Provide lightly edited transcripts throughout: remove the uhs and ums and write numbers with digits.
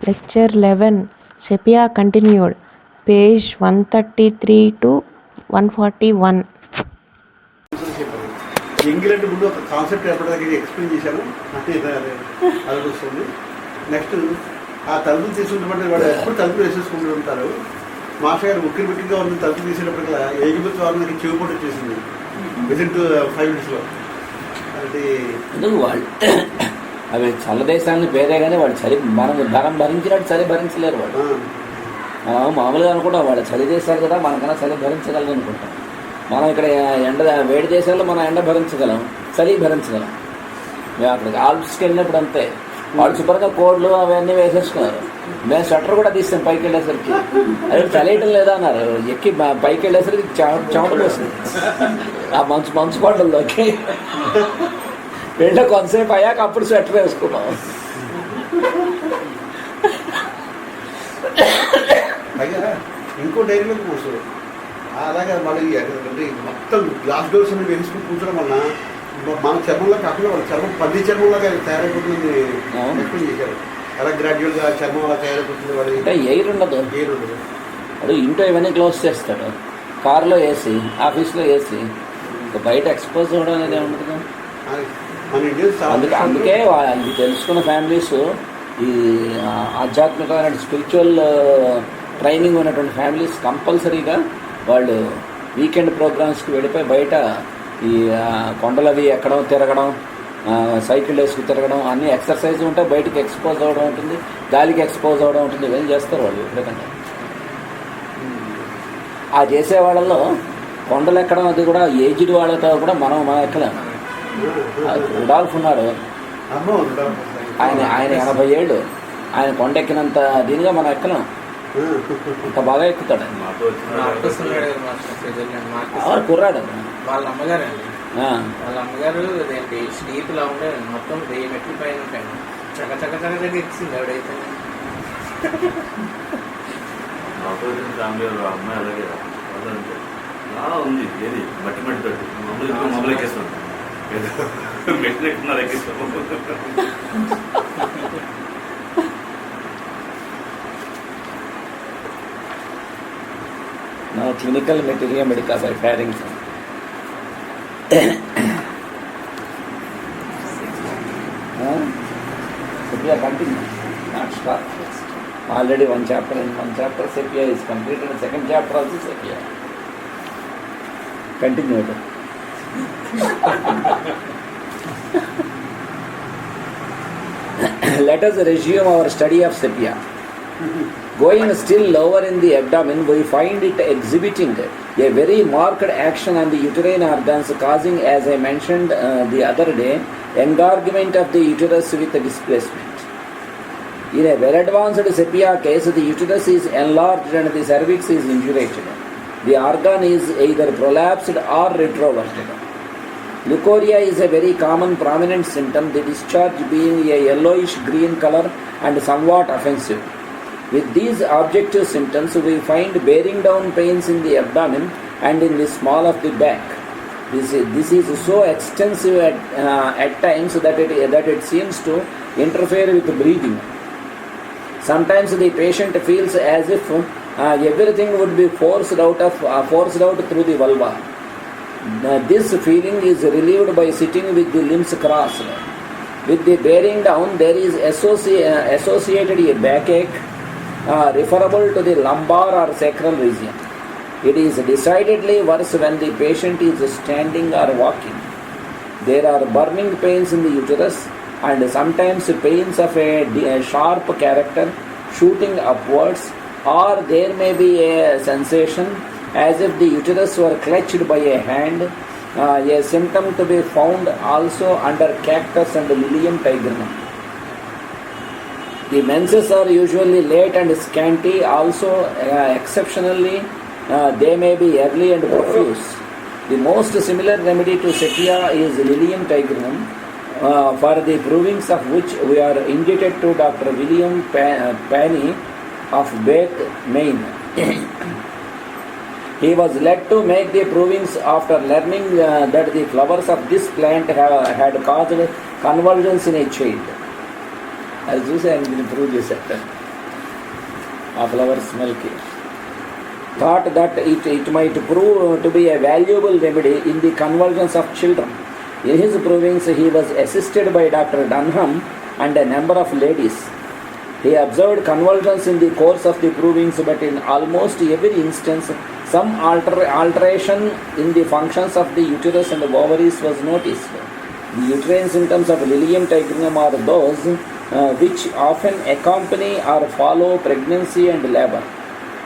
Lecture.11 SEPIA continued, page 133 to 141. ఎంగిలంటే ముందు ఒక concept ఎప్పటిదాకా ఎక్స్ప్లెయిన్ చేశాను అది వస్తుంది. నెక్స్ట్ ఆ తలుపులు తీసుకుంటే వాడు ఎప్పుడు తలుపులు వేసేసుకుంటూ ఉంటారు. మాస్టర్ గారు ఉక్కిరి బిక్కిరిగా ఉంది తలుపులు తీసేటప్పటికల్లా ఏగిపోతే వాళ్ళకి చెవిపోటు వచ్చేసింది విదిన్ 5 minutesలో. అది వాళ్ళు అవి చల్ల దేశాలని పేరే కానీ వాళ్ళు చలి మనం భరించినట్టు చలి భరించలేరు వాళ్ళు. మనం మామూలుగా అనుకుంటాం వాళ్ళు చలి దేశాలు కదా మనకన్నా చలి భరించగలం అనుకుంటాం. మనం ఇక్కడ వేడి దేశాల్లో మనం ఎండ భరించగలం, చలి భరించగలం. మేము అక్కడికి ఆల్ప్స్కి వెళ్ళినప్పుడు అంతే, వాళ్ళు శుభ్రంగా కోడ్లు అవన్నీ వేసేసుకున్నారు. మేము స్వెటర్ కూడా తీస్తాం పైకి వెళ్ళేసరికి. అది చలియటం లేదా అన్నారు. ఎక్కి పైకి వెళ్ళేసరికి చెమటలు వస్తుంది ఆ మంచు కొండల్లోకి. వెళ్ళి కొంతసేపు అయ్యాక అప్పుడు స్వెటర్ వేసుకున్నాం. ఇంకో డైరీలోకి కూర్చోరు అలాగే మళ్ళీ మొత్తం గ్లాస్ డోర్స్ అని వేసుకుని కూర్చోడం వల్ల మన చర్మంలో కాకుండా వాళ్ళ చర్మం 10 చర్మంలాగా తయారైపోతుంది ఎక్స్ప్లెయిన్ చేశారు. అలా గ్రాడ్యువల్గా చర్మం అలా తయారైపోతుంది. అంటే ఎయిర్ ఉండదు. వాడు ఇంట్లో ఇవన్నీ క్లోజ్ చేస్తాడు, కారులో ఏసీ, ఆఫీస్లో ఏసీ, బయట ఎక్స్పోజ్ అవ్వడం అనేది ఉండదు. అందుకే ఇది తెలుసుకున్న ఫ్యామిలీస్, ఈ ఆధ్యాత్మికమైన స్పిరిచువల్ ట్రైనింగ్ ఉన్నటువంటి ఫ్యామిలీస్ కంపల్సరీగా వాళ్ళు వీకెండ్ ప్రోగ్రామ్స్కి వెళ్ళిపోయి బయట ఈ కొండలవి ఎక్కడం, తిరగడం, సైకిల్ వేసుకు తిరగడం, అన్నీ ఎక్సర్సైజ్ ఉంటాయి. బయటికి ఎక్స్పోజ్ అవ్వడం ఉంటుంది, గాలికి ఎక్స్పోజ్ అవ్వడం ఉంటుంది. ఇవన్నీ చేస్తారు వాళ్ళు ఎప్పుడైనా. ఆ చేసే వాళ్ళలో కొండలు ఎక్కడం అది కూడా ఏజ్డ్ వాళ్ళతో కూడా మనం ఎక్కలేము. రుడాల్ఫ్ ఉన్నాడు, ఆయన 80 ఏళ్ళు, ఆయన కొండ ఎక్కినంత దీనిగా మనం ఎక్కలేం. అంత బాగా ఎక్కుతాడు కుర్రాడు. వాళ్ళ అమ్మగారు స్టీప్లా ఉండే మొత్తం 1000 మెట్ల పైన ఉంటాయి. చక్క ఎక్కింది ఆవిడైతే. అమ్మాయి అలాగే ఉంది, ఏది మట్టి తోటి mobile ఎక్కేస్తుంది. మెట్టినట్టున్నారు ఎక్కిస్తాం. Now clinical materia medica-FARINGTON. SEPIA continue, not stop. Already one chapter SEPIA is completed, and second chapter also SEPIA. Continue. Let us resume our study of SEPIA. Going still lower in the abdomen, we find it exhibiting a very marked action on the uterine organs, causing, as I mentioned the other day, engorgement of the uterus with displacement. In a very advanced SEPIA case, the uterus is enlarged and the cervix is indurated. The organ is either prolapsed or retroverted. Leukorrhea is a very common prominent symptom, the discharge being a yellowish green color and somewhat offensive. With these objective symptoms, we find bearing down pains in the abdomen and in the small of the back. This is so extensive at times that it seems to interfere with breathing. Sometimes the patient feels as if everything would be forced out through the vulva. This feeling is relieved by sitting with the limbs crossed. With the bearing down, there is associated a backache referable to the lumbar or sacral region. It is decidedly worse when the patient is standing or walking. There are burning pains in the uterus and sometimes pains of a sharp character shooting upwards, or there may be a sensation as if the uterus were clutched by a hand, a symptom to be found also under cactus and lilium tigrinum. The menses are usually late and scanty, also exceptionally they may be early and profuse. The most similar remedy to SEPIA is lilium tigrinum, for the provings of which we are indebted to Dr. William Penny of Bath, Maine. He was led to make the provings after learning that the flowers of this plant had caused convulsions in a child. అది చూసి ఆయన దీన్ని prove చేశారు. of flowers milky. Thought that it might prove to be a valuable remedy in the convulsions of children. In his provings, he was assisted by Dr. Dunham and a number of ladies. He observed convulsions in the course of the provings, but in almost every instance, some alteration in the functions of the uterus and ovaries was noticed. The uterine symptoms of Lilium tigrinum are those which often accompany or follow pregnancy and labor.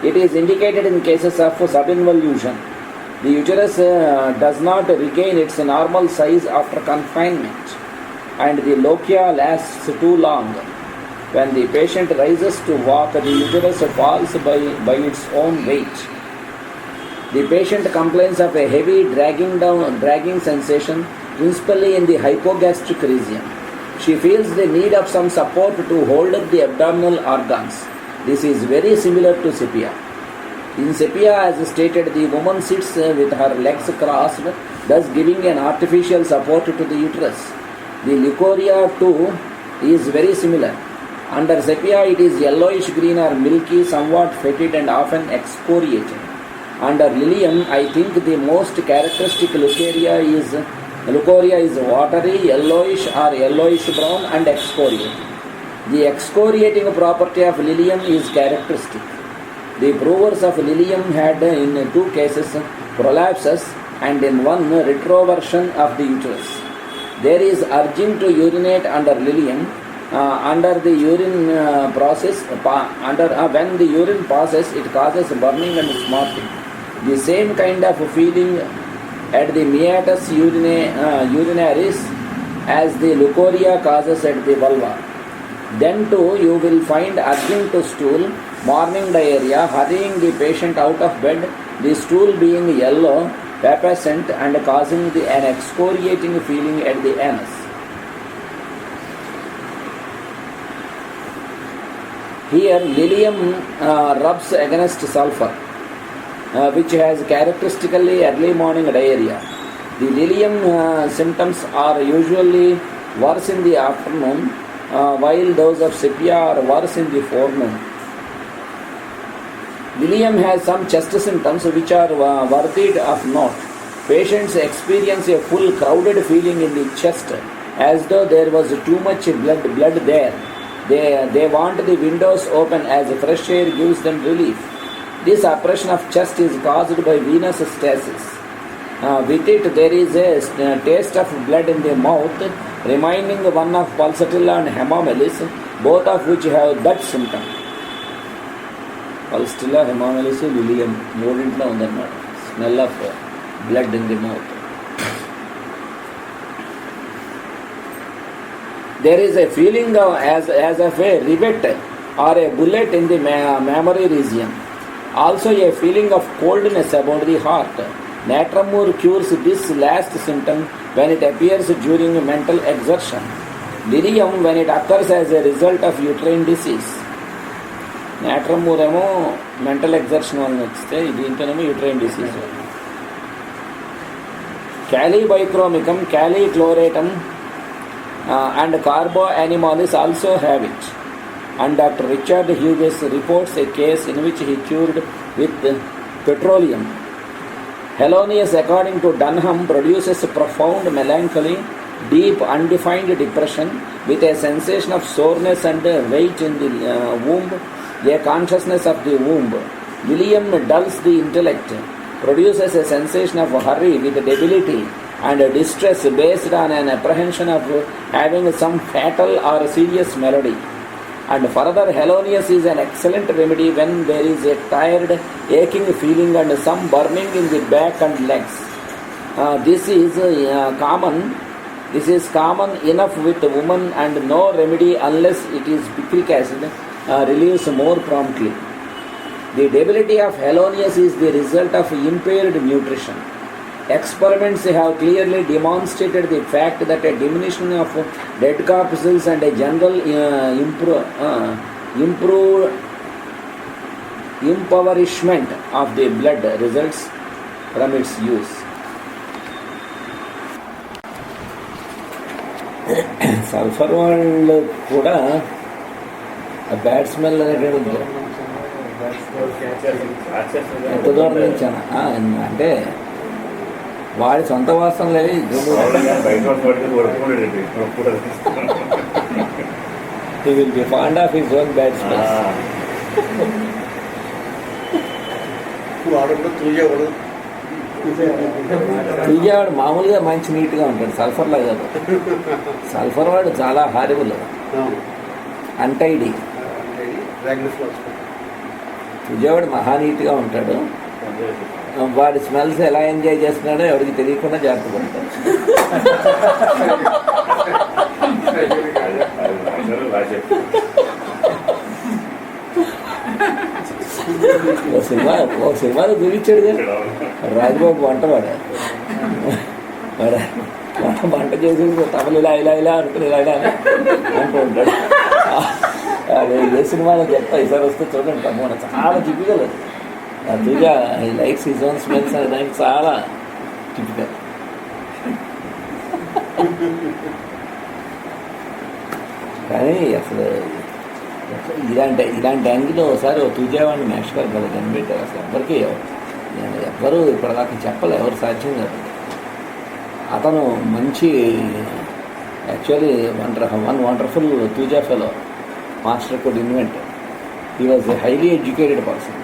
It is indicated in cases of subinvolution. The uterus does not regain its normal size after confinement, and the lochia lasts too long. When the patient rises to walk, the uterus falls by its own weight. The patient complains of a heavy dragging sensation, principally in the hypogastric region. She feels the need of some support to hold up the abdominal organs. This is very similar to sepia. In sepia, as stated, the woman sits with her legs crossed, thus giving an artificial support to the uterus. The leucorrhea too is very similar. Under sepia, it is yellowish green or milky, somewhat fetid and often excoriating. Under lilium, I think the most characteristic leucorrhea is watery, yellowish or yellowish brown and excoriating. The excoriating property of lilium is characteristic. The provers of lilium had in 2 cases prolapses and in 1 retroversion of the uterus. There is urging to urinate under lilium. Under the urine process, when the urine passes, it causes burning and smarting. The same kind of feeling at the meatus urinaris as the leucorrhea causes at the vulva. Then too you will find urging to stool, morning diarrhea, hurrying the patient out of bed, the stool being yellow, pepescent and causing an excoriating feeling at the anus. Here lilium rubs against sulfur, which has characteristically early morning diarrhea. The lilium symptoms are usually worse in the afternoon, while those of sepia are worse in the forenoon. Lilium has some chest symptoms which are worthy of note. Patients experience a full crowded feeling in the chest, as though there was too much blood there. They want the windows open as fresh air gives them relief. This oppression of chest is caused by venous stasis. With it, there is a taste of blood in the mouth, reminding one of pulsatilla and hemamelis, both of which have that symptom. Pulsatilla, hemamelis, lilium, మూడింట్లో ఉందన్నమాట. Smell of blood in the mouth. There is a feeling as of a rivet or a bullet in the mammary region. Also a feeling of coldness about the heart. Natramur cures this last symptom when it appears during mental exertion. Lilium when it occurs as a result of uterine disease. Natramur ఏమో mental exertion వలన వస్తే దీంతోనేమో uterine disease. Calibichromicum, calicloratum and carboanimalis also have it. And Dr. Richard Hughes reports a case in which he cured with petroleum. Helonius, according to Dunham, produces profound melancholy, deep undefined depression with a sensation of soreness and weight in the womb, a consciousness of the womb. Lilium dulls the intellect, produces a sensation of hurry with debility and distress based on an apprehension of having some fatal or serious malady. And further, Helonius is an excellent remedy when there is a tired, aching feeling and some burning in the back and legs. This is common enough with the woman, and no remedy unless it is picric acid relieves more promptly. The debility of Helonius is the result of impaired nutrition. Experiments have clearly demonstrated the fact that a diminution of dead corpuscles and a general impoverishment of the blood results from its use. Sulphur వాళ్ళు కూడా bad smell అనేటువంటి ఎంత దూరం నుంచి అంటే వాడి సొంత వాసన లేవి he will be fond of his own bad smells. తూజావాడు మామూలుగా మంచి నీట్గా ఉంటాడు, సల్ఫర్ లాగా కాదు. సల్ఫర్ వాడు చాలా హారిబుల్, అన్టైడీ. తూజావాడు మహా నీట్గా ఉంటాడు. వాడి స్మెల్స్ ఎలా ఎంజాయ్ చేస్తున్నాడో ఎవరికి తెలియకుండా జాగ్రత్త పడతాడు. ఓ సినిమాలో చూపించాడు కదా రాజబాబు వంటవాడు. వంట చేసి తమలు ఇలా ఇలా ఇలా అనుకుని ఇలా ఇలా అంటూ ఉంటాడు. అదే ఏ సినిమాలో చెప్తా ఈసారి వస్తే చూడండి. తమ్ముడు చాలా టిపికల్. అందుగా ఈ లైక్స్ హిజ్ ఓన్ స్మెల్స్ అనే దానికి చాలా టిపికల్. కానీ అసలు ఇలాంటి యాంగిల్లో ఒకసారి తూజావాడిని మేషకాలు కదా కనిపెట్టారు. అసలు ఎవ్వరూ ఇప్పటిదాకా చెప్పలే, ఎవరు సాధ్యం కాదు. అతను మంచి actually one wonderful thuja fellow, master could invent. He was a highly educated person.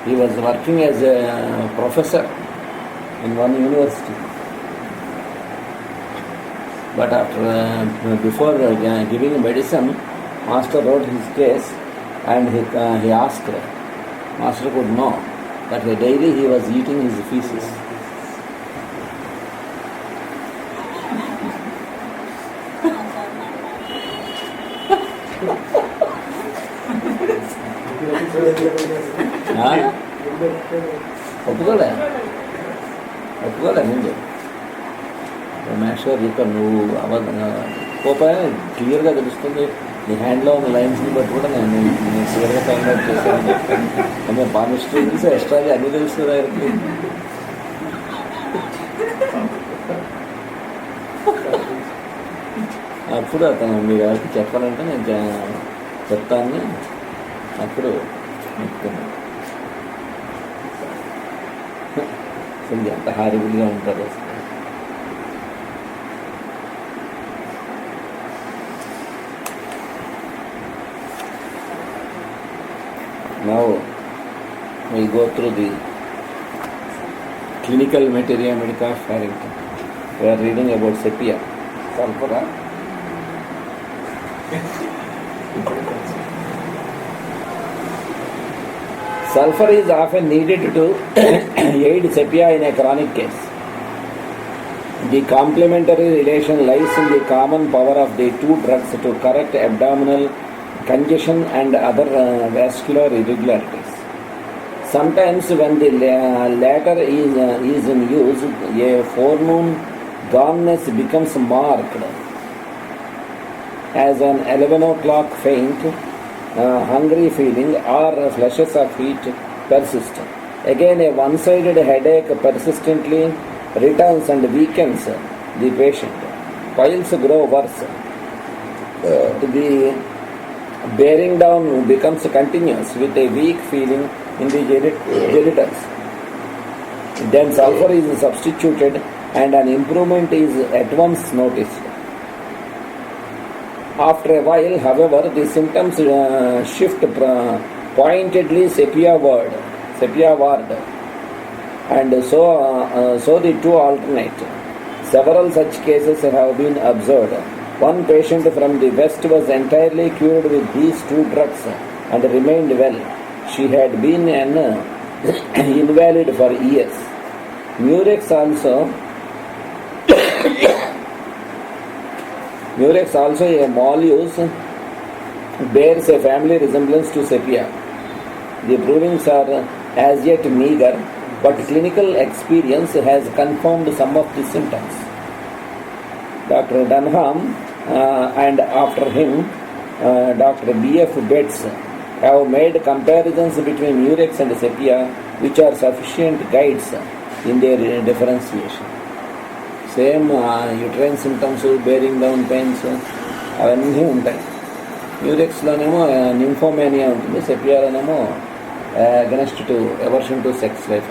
He was working as a professor in one university. But before giving medicine, Master wrote his case and he asked. Master could know that daily he was eating his feces. ఒప్పుకోలే ముందు. మేషర్ చెప్పాను, నువ్వు కోపం క్లియర్గా తెలుస్తుంది, నీ హ్యాండ్లో ఉన్న లైన్స్ని బట్టి కూడా నేను క్లియర్గా ఫైండ్ అవుట్ చేశాను. అంటే పామిస్ట్రీ తెలుసు, ఎక్స్ట్రాగా అన్నీ తెలుస్తుంది ఆయనకి. అప్పుడు అతను మీరు ఎవరికి చెప్పాలంటే నేను చెప్తాను. అప్పుడు చెప్తున్నాను ఎంత హారిబుల్గా ఉంటారు. Now we go through the clinical materia medica-FARINGTON. We are reading about sepia. Sulfur. Sulfur is often needed to aid sepia in a chronic case. The complementary relation lies in the common power of the two drugs to correct abdominal congestion and other vascular irregularities. Sometimes when the latter is in use, a forenoon goneness becomes marked as an 11 o'clock faint, hungry feeling or flashes of heat persist. Again, a one-sided headache persistently returns and weakens the patient. Piles grow worse. The bearing down becomes continuous with a weak feeling in the genitals. Then sulfur is substituted and an improvement is at once noticed. After a while, however, the symptoms shift pointedly sepia-ward, and so the two alternate. Several such cases have been observed. One patient from the West was entirely cured with these two drugs and remained well. She had been an invalid for years. Murex also a mollusc bears a family resemblance to sepia. The provings are as yet meager, but clinical experience has confirmed some of the symptoms. Dr. Dunham and after him Dr. B.F. Betts have made comparisons between murex and sepia, which are sufficient guides in their differentiation. Same uterine symptoms, bearing down pains, అవన్నీ ఉంటాయి. మ్యూరెక్స్లోనేమో నింఫోమేనియా ఉంటుంది, సెపియాలోనేమో against to aversion to sex life.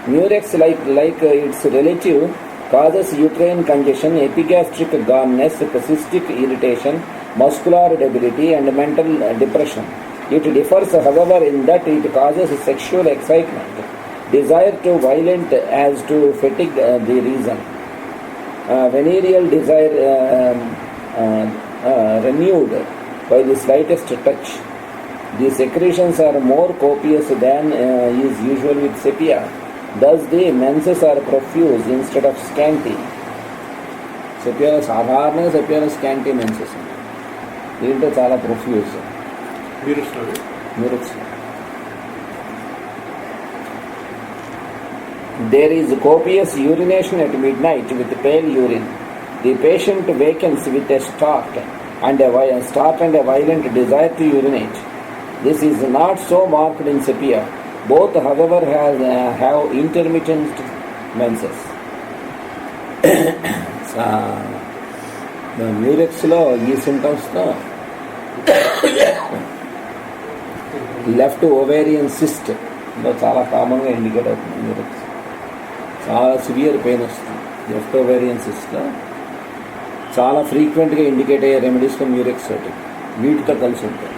Murex, like its relative, causes uterine congestion, epigastric gameness, cystic irritation, muscular debility, and mental depression. It differs, however, in that it causes sexual excitement, desire to violent as to fatigue the reason, venereal desire renewed by the slightest touch. The secretions are more copious than is usual with sepia. Thus the menses are profuse instead of scanty. Sepia సాధారణంగా సెపియాలో scanty menses దీంట్లో చాలా profuse. There is copious urination at midnight with pale urine. The patient wakens with a start and a violent desire to urinate. This is not so marked in sepia. Both, however, have intermittent menses. మ్యూరెక్స్లో ఈ సింటమ్స్లో left ovarian cyst చాలా కామన్గా indicate అవుతుంది. మ్యూరెక్స్ చాలా severe pain వస్తుంది. Left ovarian సిస్ట్లో చాలా ఫ్రీక్వెంట్గా indicate అయ్యే రెమెడీస్లో మ్యూరెక్స్ ఒకటి, వీటితో కలిసి ఉంటాయి.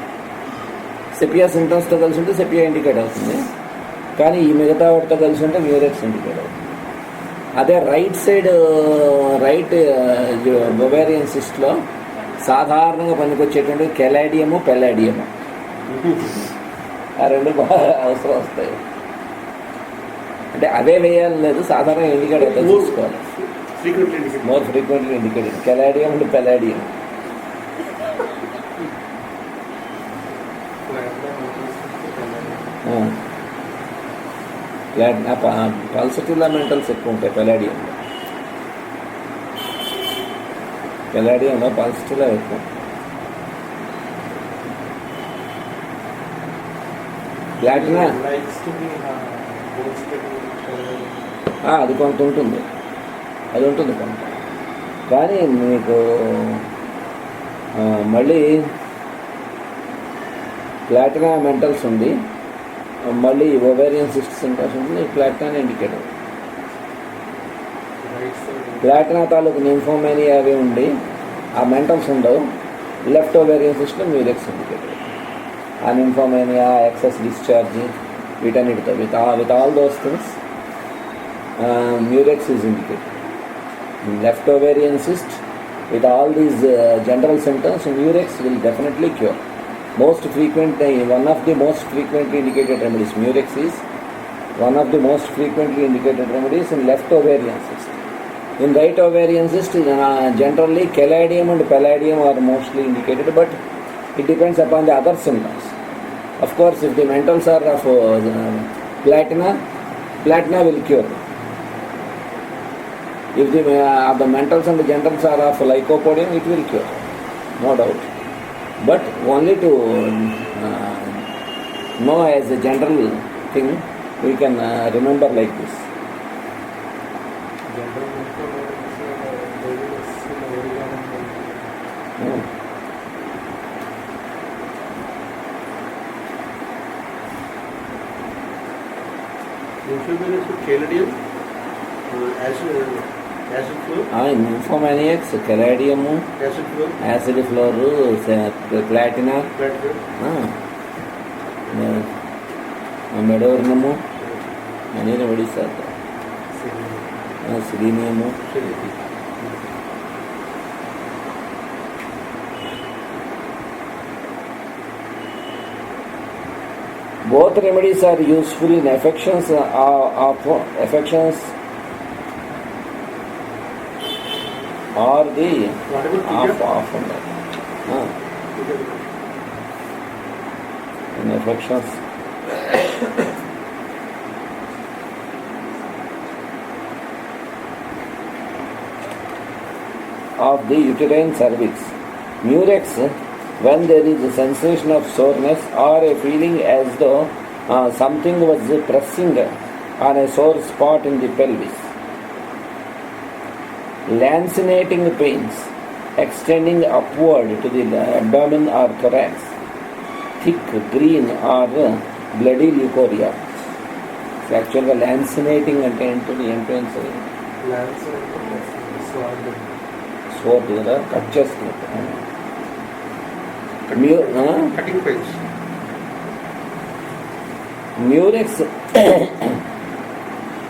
సెపియా సింటమ్స్తో కలిసి ఉంటే సెపియా ఇండికేట్ అవుతుంది, కానీ ఈ మిగతా వాటితో కలిసి ఉంటే మ్యూరెక్స్ ఇండికేట్ అవుతుంది. అదే రైట్ సైడ్ ఓవేరియన్ సిస్ట్లో సాధారణంగా పనికొచ్చేటువంటి కెలాడియము, పెలాడియము, ఆ రెండు బాగా అవసరం వస్తాయి. అంటే అవే వేయాలని లేదు, సాధారణంగా ఇండికేట్ అవుతుంది చూసుకోవాలి. More frequently indicated caladium and palladium. పల్సటివ్లా మెంటల్స్ ఎక్కువ ఉంటాయి పెలాడియంలో పల్సటివ్లా ఎక్కువ. ప్లాటినా అది కొంత ఉంటుంది, అది ఉంటుంది కొంత. కానీ మీకు మళ్ళీ ప్లాటినా మెంటల్స్ ఉంది, మళ్ళీ ఓవేరియన్ సిస్ట్ సింటమ్స్ ఉంటుంది. ప్లాటినా ఇండికేటర్, ప్లాటినా తాలూకు నింఫోమేనియా అవి ఉండి ఆ మెంటల్స్ ఉండవు. Left ovarian system murex indicator. ఆ నింఫోమేనియా, ఎక్సెస్ డిశ్చార్జ్, వీటన్నిటితో with all those things murex is indicated. Left ovarian cyst with all these general symptoms, murex will definitely cure. Most frequent, one of the most frequently indicated remedies, murex is one of the most frequently indicated remedies in left ovarian cyst. In right ovarian cyst, generally caladium and palladium are mostly indicated, but it depends upon the other symptoms. Of course, if the mentals are of platina will cure. If the mentals and the generals are of lycopodium, it will cure, no doubt. But only to know as a general thing, we can remember like this. Caladium, acid flow, Nymphomaniacs, caladium, acid flow, platina, medornum, anybody said selenium. Both remedies are useful in affections or the in affections of the uterine cervix. Murex, when there is a sensation of soreness or a feeling as though something was pressing on a sore spot in the pelvis. Lancinating pains extending upward to the abdomen or thorax. thick green or bloody leucorrhea. యాక్చువల్గా ల్యాన్సినేటింగ్ అంటే ఏంటంటే sword కదా, cut చేస్తున్నట్టు. Cutting pains.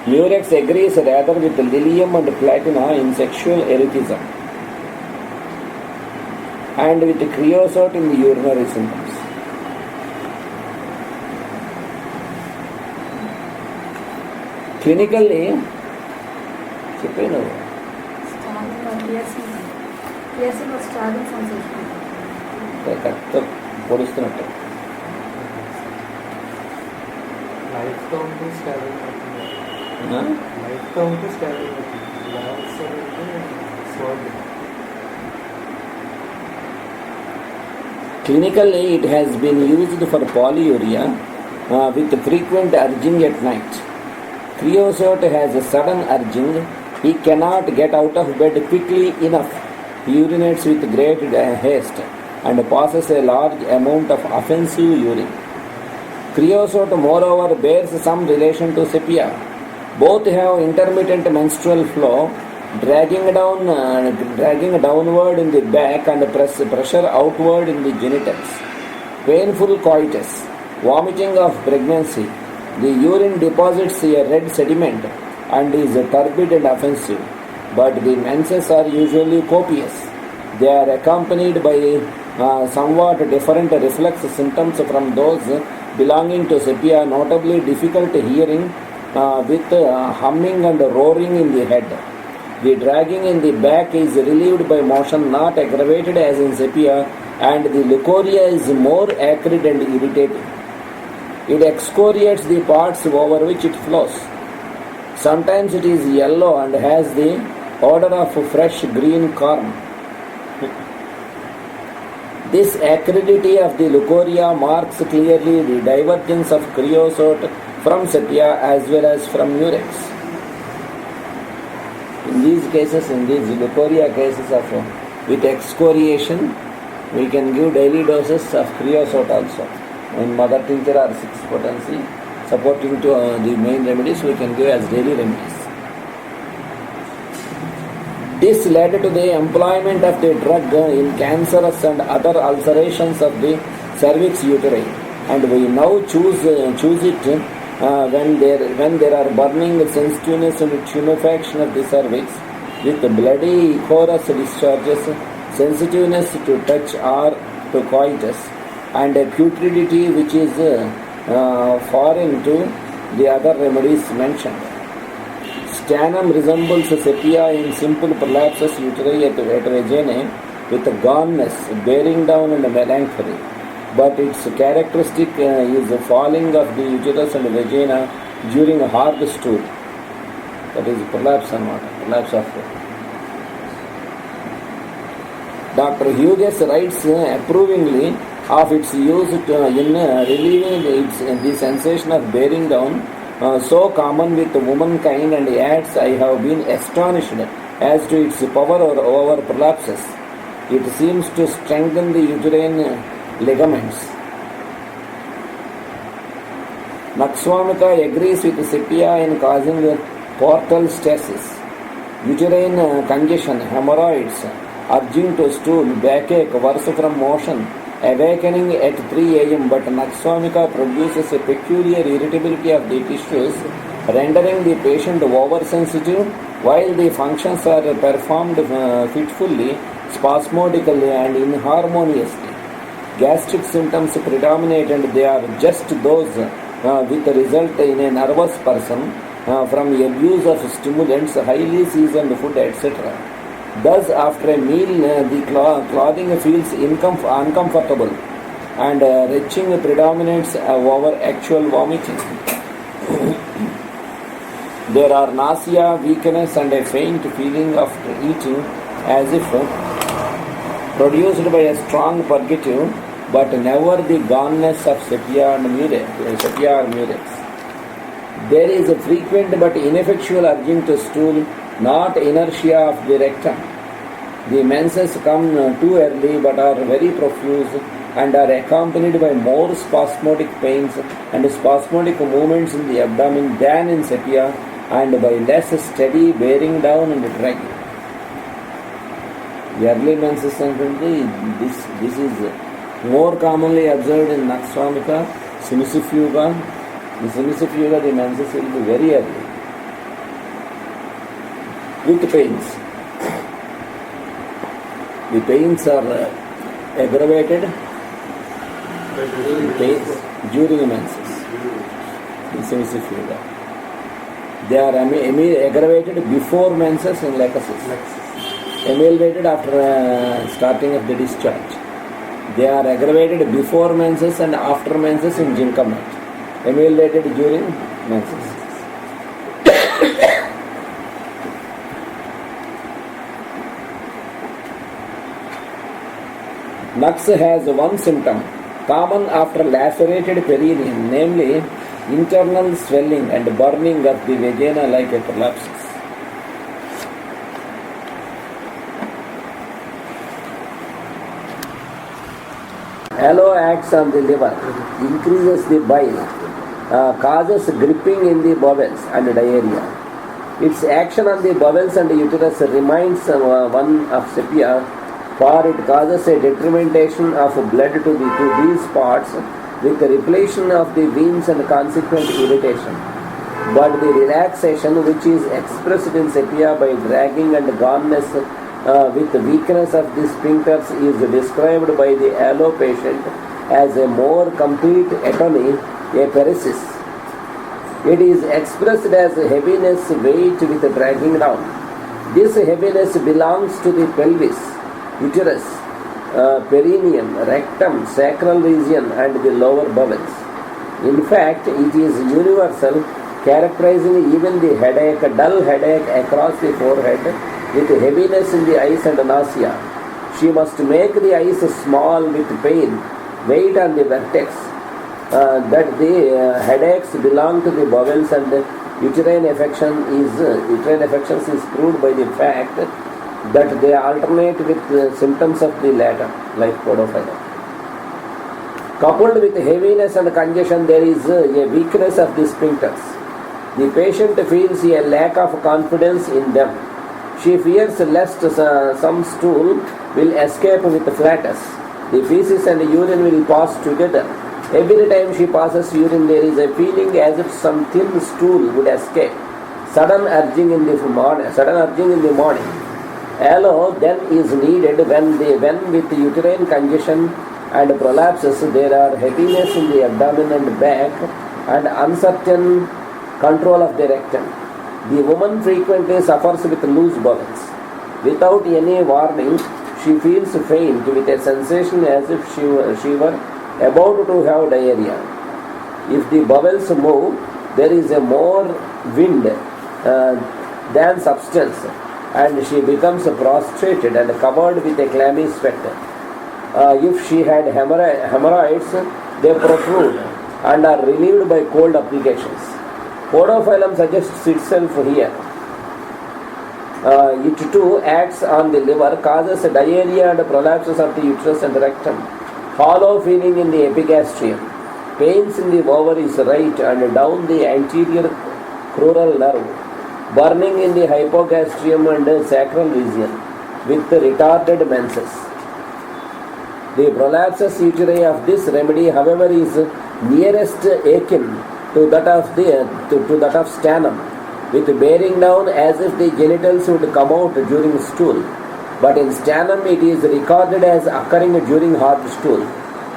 Murex agrees rather with lilium and platina in sexual erethism and with creosote in the urinary symptoms. Clinically, చెప్పాను correct పొడుస్తున్నట్టు. Clinically, it has been used for polyuria with frequent urging at night. Creosote has a sudden urging. He cannot get out of bed quickly enough. He urinates with great haste and passes a large amount of offensive urine. Creosote, moreover, bears some relation to sepia. Both have intermittent menstrual flow, dragging downward in the back and pressure outward in the genitals. Painful coitus, vomiting of pregnancy. The urine deposits a red sediment and is turbid and offensive, but the menses are usually copious. They are accompanied by somewhat different reflex symptoms from those belonging to sepia, notably difficult hearing with humming and roaring in the head. The dragging in the back is relieved by motion, not aggravated as in sepia, and the leucorrhea is more acrid and irritating. It excoriates the parts over which it flows. Sometimes it is yellow and has the odor of fresh green corn. This acridity of the leucorrhea marks clearly the divergence of creosote from sepia as well as from murex. In these cases, in these leucorrhea cases of with excoriation, we can give daily doses of creosote also. In mother tincture or 6-potency, supporting to the main remedies, we can give as daily remedies. This led to the employment of the drug in cancerous and other ulcerations of the cervix uteri, and we now choose it when there are burning, sensitiveness and tumefaction of the cervix with bloody chorus discharges, sensitiveness to touch or to coitus, and a putridity which is foreign to the other remedies mentioned. Sternum resembles sepia in simple prolapsus uteri at vaginae with goneness, bearing down and melancholy, but its characteristic is falling of the uterus and vagina during hard stool. That is prolapse and what? Prolapse of. Dr. Hughes writes approvingly of its use in relieving the sensation of bearing down, so common with womankind, and adds, I have been astonished as to its power over prolapses. It seems to strengthen the uterine ligaments. Naxwamika agrees with sepia in causing portal stasis, uterine congestion, hemorrhoids, urging to stool, backache, worse from motion, awakening at 3 a.m. But Naxwamika produces a peculiar irritability of the tissues, rendering the patient oversensitive while the functions are performed fitfully, spasmodically and inharmoniously. Gastric symptoms predominate, and they are just those with result in a nervous person from abuse of stimulants, highly seasoned food, etc. Thus, after a meal, the clothing feels uncomfortable, and retching predominates over actual vomiting. There are nausea, weakness, and a faint feeling after eating, as if produced by a strong purgative, but never the goneness of sepia or murex. There is a frequent but ineffectual urging to stool, not inertia of the rectum. The menses come too early but are very profuse and are accompanied by more spasmodic pains and spasmodic movements in the abdomen than in sepia, and by less steady bearing down and dragging. The early menses this is more commonly observed in Naxwamika, Semicifuga. In Semicifuga the menses will be very early with pains. The pains are aggravated during menses in Semicifuga. They are aggravated before menses in Lachesis. Ameliorated after starting of the discharge. They are aggravated before menses and after menses in Ginkamat. Ameliorated during menses. Nux has one symptom common after lacerated perineum, namely internal swelling and burning of the vagina like a prolapsus. Aloe acts on the liver, increases the bile, causes gripping in the bowels and diarrhea. Its action on the bowels and the uterus reminds one of sepia, for it causes a detrimentation of blood to these parts with the repletion of the veins and consequent irritation. But the relaxation which is expressed in sepia by dragging and goneness with the weakness of the sphincters is described by the aloe patient as a more complete atony, a paresis. It is expressed as heaviness, weight with dragging down. This heaviness belongs to the pelvis, uterus, perineum, rectum, sacral region and the lower bowels. In fact, it is universal, characterizing even the headache, dull headache across the forehead with heaviness in the eyes and nausea. She must make the eyes small with pain, weight on the vertex, that the headaches belong to the bowels, and uterine affections is proved by the fact that they alternate with symptoms of the latter, like podophyla. Coupled with heaviness and congestion, there is a weakness of the sphincters. The patient feels a lack of confidence in them. She fears lest some stool will escape with flatus. The feces and urine will pass together. Every time she passes urine, there is a feeling as if some thin stool would escape. Sudden urging in the morning. Aloe then is needed when with uterine congestion and prolapses there are heaviness in the abdomen and back and uncertain control of the rectum. The woman frequently suffers with loose bowels. Without any warning, she feels faint with a sensation as if she were about to have diarrhea. If the bowels move, there is a more wind than substance, and she becomes prostrated and covered with a clammy sweat. If she had hemorrhoids, they protrude and are relieved by cold applications. Podophyllum suggests itself here. It too acts on the liver, causes diarrhea and prolapses of the uterus and rectum, hollow feeling in the epigastrium, pains in the ovaries right and down the anterior crural nerve, burning in the hypogastrium and sacral region, with retarded menses. The prolapsus uteri of this remedy, however, is nearest akin to that of sternum, with bearing down as if the genitals would come out during stool. But in sternum it is recorded as occurring during hard stool.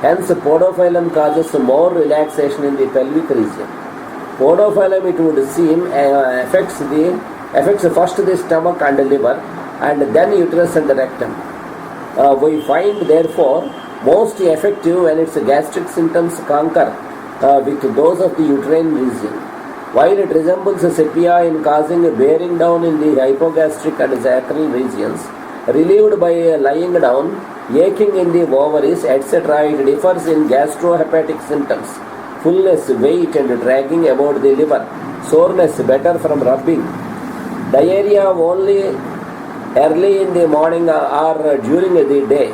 Hence, podophyllum causes more relaxation in the pelvic region. Podophyllum, it would seem, affects first the stomach and liver, and then uterus and rectum. We find, therefore, most effective when its gastric symptoms concur with those of the uterine region. While it resembles sepia in causing a bearing down in the hypogastric and sacral regions, relieved by lying down, aching in the ovaries, etc., it differs in gastrohepatic symptoms, fullness, weight and dragging about the liver, soreness better from rubbing, diarrhea only early in the morning or during the day.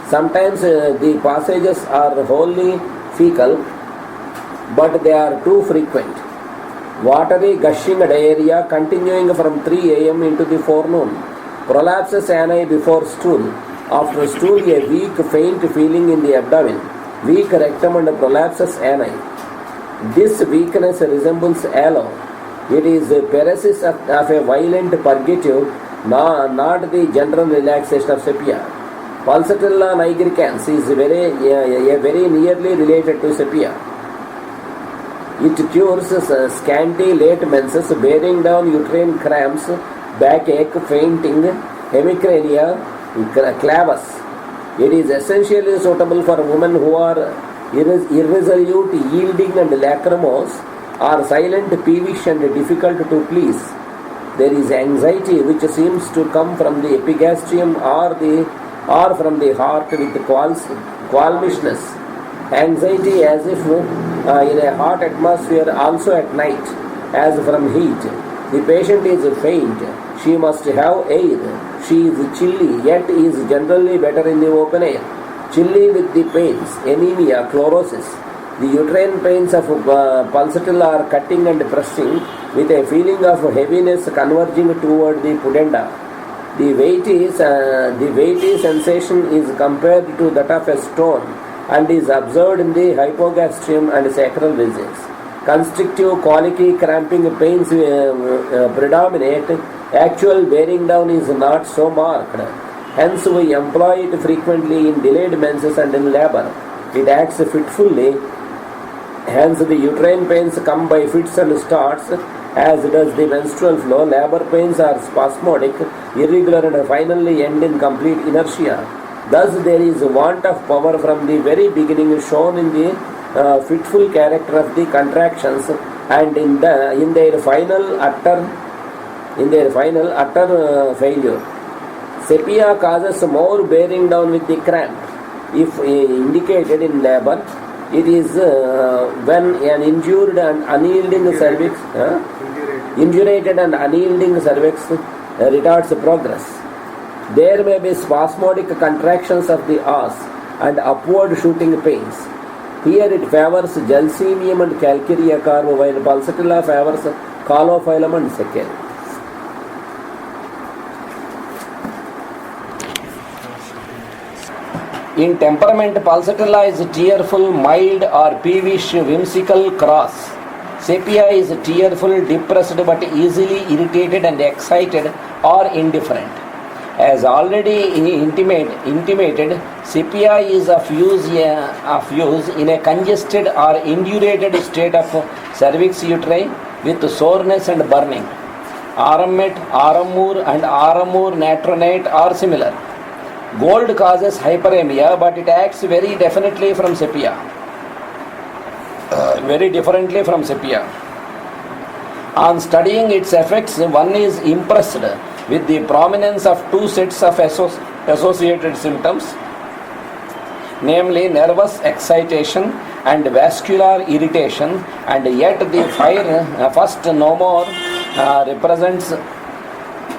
Sometimes the passages are wholly fecal, but they are too frequent. Watery gushing diarrhea continuing from 3 a.m. into the forenoon. Prolapsus ani before stool. After stool, a weak faint feeling in the abdomen. Weak rectum and prolapsus ani. This weakness resembles aloe. It is a paresis of a violent purgative, not the general relaxation of sepia. Pulsatilla nigricans is very nearly related to sepia. It cures scanty late menses, bearing down uterine cramps, backache, fainting, hemicrania, clavus. It is essentially suitable for women who are irresolute, yielding and lachrymose, or silent, peevish and difficult to please. There is anxiety which seems to come from the epigastrium or from the heart with qualmishness. Anxiety as if in a hot atmosphere, also at night, as from heat. The patient is faint. She must have air. She is chilly, yet is generally better in the open air. Chilly with the pains, anemia, chlorosis. The uterine pains of pulsatilla are cutting and pressing with a feeling of heaviness converging toward the pudenda. The weighty sensation is compared to that of a stone and is observed in the hypogastrium and sacral regions. Constrictive, colicky, cramping pains predominate. Actual bearing down is not so marked. Hence, we employ it frequently in delayed menses and in labor. It acts fitfully. Hence, the uterine pains come by fits and starts, as does the menstrual flow. Labor pains are spasmodic, irregular, and finally end in complete inertia. Thus, there is want of power from the very beginning, shown in the fitful character of the contractions, and in their final utter failure. Sepia causes more bearing down with the cramp. If indicated in labor, it is when an injured and unyielding cervix, indurated and unyielding cervix retards progress. There may be spasmodic contractions of the os and upward shooting pains. Here it favors gelsemium and calcarea carbo, while pulsatilla favors colophyllum and secale. In temperament, pulsatilla is tearful, mild or peevish, whimsical, cross. Sepia is tearful, depressed but easily irritated and excited or indifferent. As already intimated, sepia is of use in a congested or indurated state of cervix uteri with soreness and burning. Arammet, aramur and aramur natronate are similar. Gold causes hyperemia, but it acts very differently from sepia. On studying its effects, one is impressed with the prominence of two sets of associated symptoms, namely nervous excitation and vascular irritation, and yet the first no more represents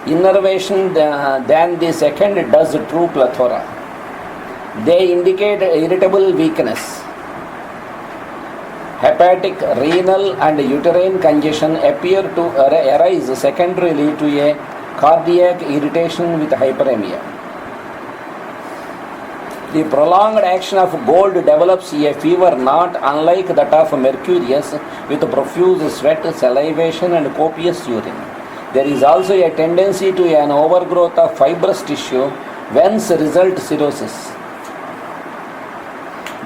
innervation than the second does true plethora. They indicate irritable weakness. Hepatic, renal and uterine congestion appear to arise secondarily to a cardiac irritation with hyperemia. The prolonged action of gold develops a fever not unlike that of mercurius, with profuse sweat, salivation and copious urine. There is also a tendency to an overgrowth of fibrous tissue, whence result cirrhosis.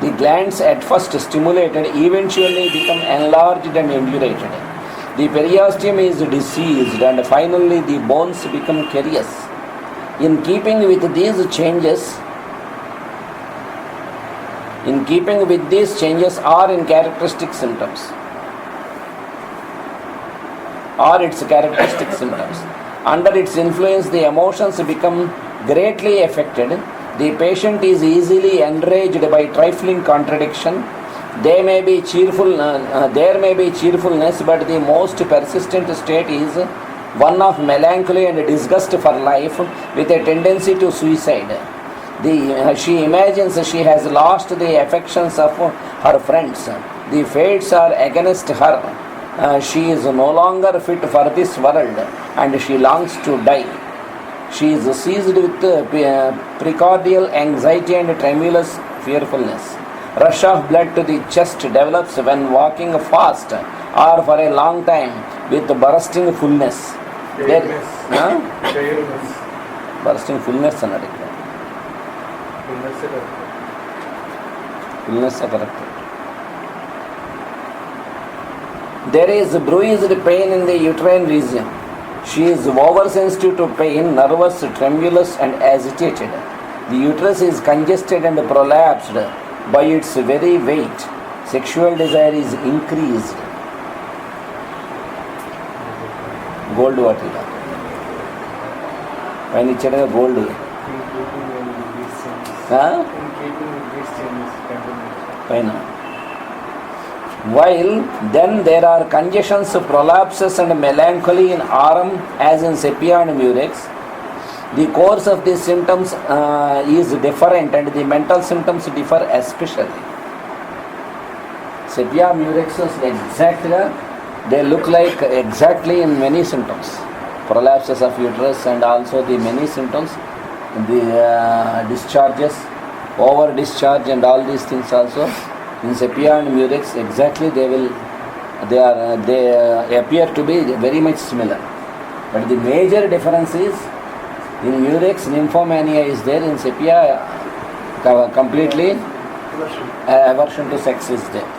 The glands, at first stimulated, eventually become enlarged and indurated. The periosteum is diseased, and finally the bones become carious. In keeping with these changes are its characteristic symptoms. Under its influence, the emotions become greatly affected. The patient is easily enraged by trifling contradiction. There may be cheerfulness, but the most persistent state is one of melancholy and disgust for life, with a tendency to suicide. She imagines she has lost the affections of her friends. The fates are against her. She is no longer fit for this world, and she longs to die. She is seized with precordial anxiety and tremulous fearfulness. Rush of blood to the chest develops when walking fast or for a long time with bursting fullness. Bursting fullness అన్నాడు ఇక్కడ. Fullness correct. There is bruised pain in the uterine region. She is oversensitive to pain, nervous, tremulous and agitated. The uterus is congested and prolapsed by its very weight. Sexual desire is increased. Gold water. When it's gold. While then there are congestions, prolapses and melancholy in RM as in sepia and murex. The course of these symptoms is different and the mental symptoms differ especially. Sepia, murex exactly, they look like exactly in many symptoms. Prolapses of uterus and also the many symptoms, the discharges, over discharge and all these things also. In sepia and murex exactly they appear to be very much similar. But the major difference is in murex nymphomania is there, in sepia completely aversion to sex is there.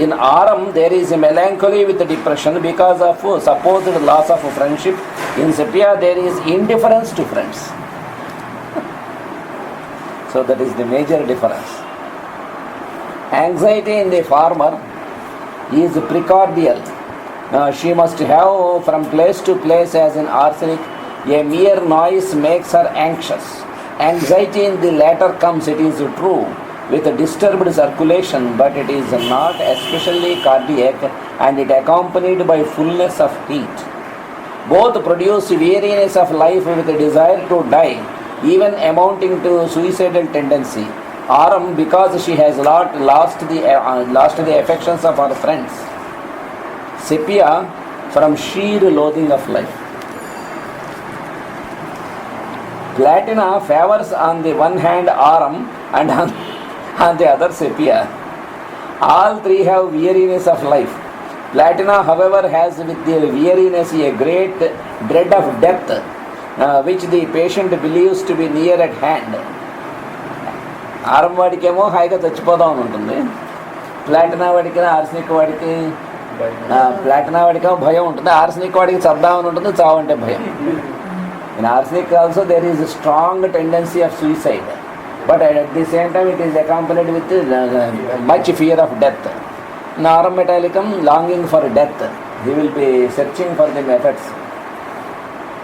In RM there is a melancholy with depression because of supposed loss of friendship. In sepia there is indifference to friends. So that is the major difference. Anxiety in the former is precordial. She must have from place to place as in arsenic. A mere noise makes her anxious. Anxiety in the latter comes, it is true, with disturbed circulation, but it is not especially cardiac and it accompanied by fullness of heat. Both produce weariness of life with a desire to die, even amounting to suicidal tendency. RM because she has lost the affections of her friends. Sepia from sheer loathing of life. Platina favors on the one hand RM and on the other sepia. All three have weariness of life. Platina, however, has with the weariness a great dread of death, which the patient believes to be near at hand. ఆరం వాడికేమో హాయిగా చచ్చిపోదాం అని ఉంటుంది, ప్లాటినా వాడికి arsenic వాడికి ప్లాటినా వాడికేమో భయం ఉంటుంది, arsenic వాడికి చద్దామని ఉంటుంది, చావంటే భయం. In arsenic also there is strong tendency of suicide, but at the same time it is accompanied with much fear of death. In aurum metallicum, longing for death, he will be searching for the methods.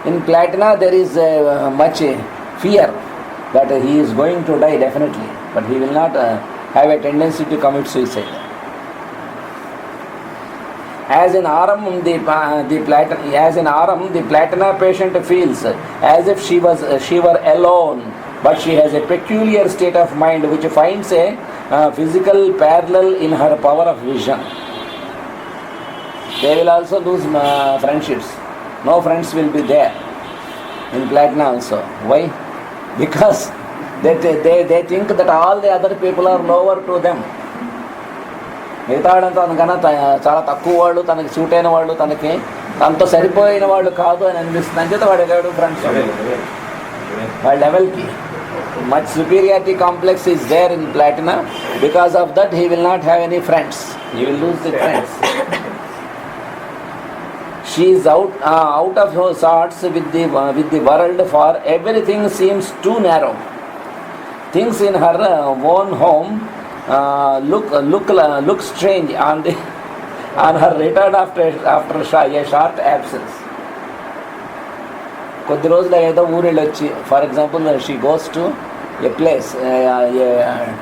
In platina there is much fear that he is going to die definitely, but he will not have a tendency to commit suicide. As in aurum the platina patient feels as if she were alone, but she has a peculiar state of mind which finds a physical parallel in her power of vision. They will also lose friendships. No friends will be there in platina also. Why? Because they think that all the other people are lower to them. మిగతాడంతా తనకన్నా చాలా తక్కువ వాళ్ళు, తనకి suit అయిన వాళ్ళు, తనకి తనతో సరిపోయిన వాళ్ళు కాదు అని అనిపిస్తుంది. అంచేత వాడు ఎవడు ఫ్రెండ్స్ వాళ్ళ లెవెల్కి much superiority complex is there in platina. Because of that he will not have any friends, he will lose the friends. She is out of her sorts with the world, for everything seems too narrow. Things in her own home look strange on her return after a short absence. కొద్ది రోజులు ఏదో ఊరు వెళ్ళొచ్చి, for example she goes to a place, a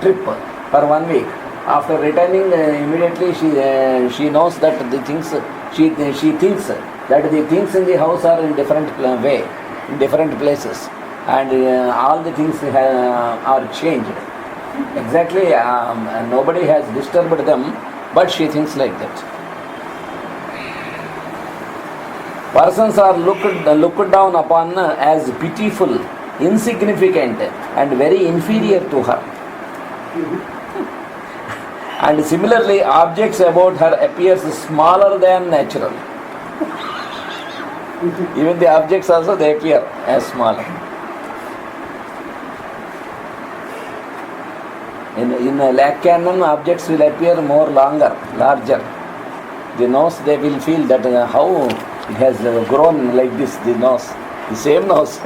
trip for 1 week, After returning, immediately she knows that the things she thinks that the things in the house are in different way, in different places, and all the things are changed. Exactly, nobody has disturbed them, but she thinks like that. Persons are looked down upon as pitiful, insignificant, and very inferior to her. And similarly, objects about her appears smaller than natural. Even the objects also, they appear as smaller. In a lakh cannon, objects will appear more larger. The nose, they will feel that how it has grown like this, the nose, the same nose.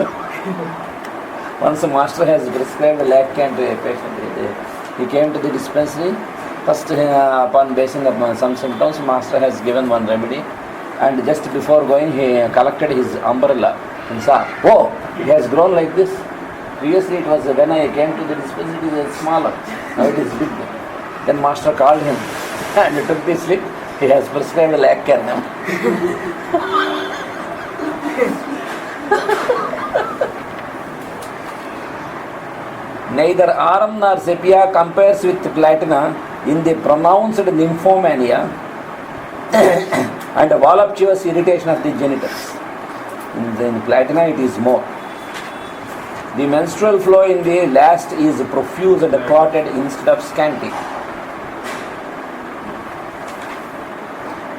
Once a master has prescribed a lakh can to a patient, he came to the dispensary. First, upon basing upon some symptoms, master has given one remedy, and just before going, he collected his umbrella and saw, oh, it has grown like this. Previously, it was when I came to the dispensary, it was smaller. Now it is big. Then master called him and took the slip. He has prescribed a lakh can. Neither Aram nor Sepia compares with Platina in the pronounced nymphomania and voluptuous irritation of the genitals. In Platina it is more. The menstrual flow in the last is profuse and clotted instead of scanty.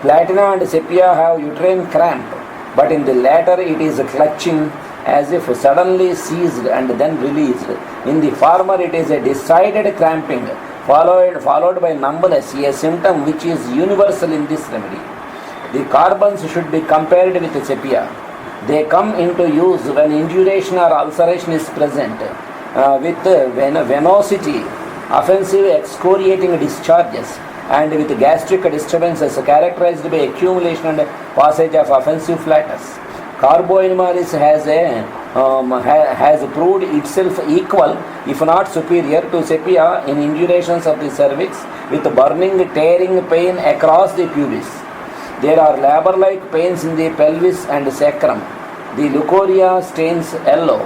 Platina and Sepia have uterine cramp, but in the latter it is clutching as if suddenly seized and then released. In the former it is a decided cramping followed by numbness, a symptom which is universal in this remedy. The carbons should be compared with Sepia. They come into use when induration or ulceration is present with venosity, offensive excoriating discharges, and with gastric disturbances characterized by accumulation and passage of offensive flatus. Carboinimalis has proved itself equal, if not superior, to Sepia in indurations of the cervix with burning, tearing pain across the pubis. There are labor-like pains in the pelvis and sacrum. The leucorrhea stains yellow.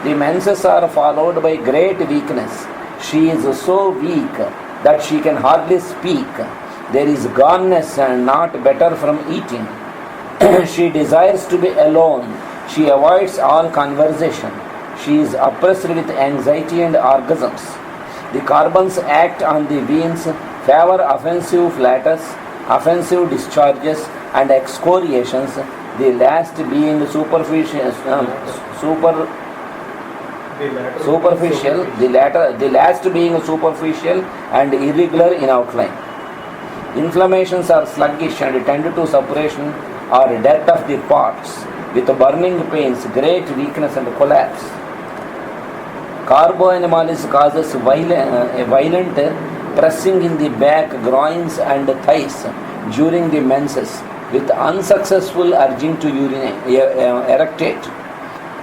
The menses are followed by great weakness. She is so weak that she can hardly speak. There is goneness and not better from eating. She desires to be alone. She avoids all conversation. She is oppressed with anxiety and orgasms. The carbons act on the veins, favor offensive flatus, offensive discharges and excoriations, the last being superficial, the last being superficial and irregular in outline. Inflammations are sluggish and tend to suppuration or death of the parts, with burning pains, great weakness and collapse. Carboanimalis causes a violent pressing in the back, groins and thighs during the menses, with unsuccessful urging to erectate.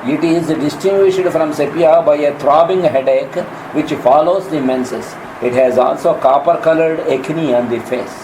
It is distinguished from Sepia by a throbbing headache which follows the menses. It has also copper-colored acne on the face.